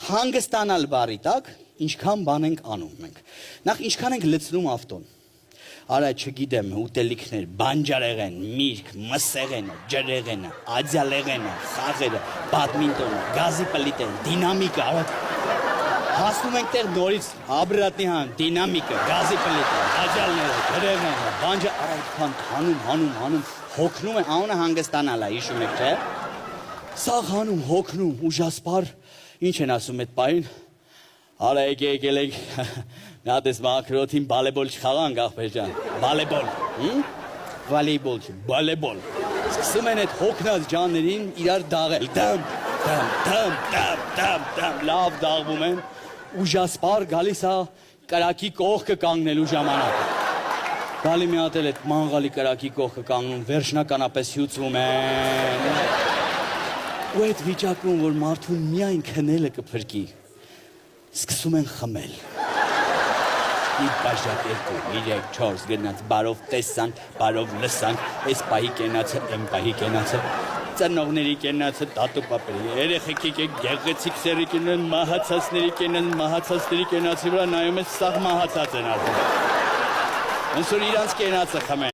Հանգստանալ բարի տակ, ինչքան բան ենք անում մենք։ Նախ ինչքան ենք լցնում ավտոն։ Արա չգիտեմ, ուտելիքներ, բանջարեղեն, միրգ, մսեղենը, ջրեղենը, աջալեղենը, խաղերը, բադմինտոնը, գազի պլիտեն, դինամիկը, հասնում ենք տեղ նորից աբրատնի հան, դինամիկը, գազի պլիտը, աջալները, ջրեղենը, բանջարեղենը, այդքան հանում, հոգնում է, անունը հանգստանալ է, հիշում եք, չէ՞։ Սաղ հանում, հոգնում, ուժասպար, ինչ են ասում այդ պահին, արա եկել եք, նա տես մակրոթին բալեբոլ չխաղանք աղբեր ջան, բալեբոլ, վալեյբոլ չի, բալեբոլ, սկսում են այդ հոգնած ջաններին իրար դաղել, դամ, լավ դաղվում են, ուժասպար գալիս է կրակի կողքը կանգնելու ժամանակ, գալի մի հատ էլ այդ մանղալի կրակի կողքը կանգնում, վերջնականապես հյուծվում են, ու այդ վիճակում, որ մարդուն միայն քնելը կփրկի, սկսում են խմել։ Մի բաժակ 2, 3, 4 գնաց, բարով տեսանք, բարով լսանք, այս պահի կենացը, եմ պահի կենացը, ծնողների կենացը, տատու պապերի, երեխեքի գեղեցիկ սերի կենան, մահացածների կենան, մահացածների կենացի վրա նայում ես սաղ մահացած են արդեն։ Ոնց որ իրանց կենացը խմեն։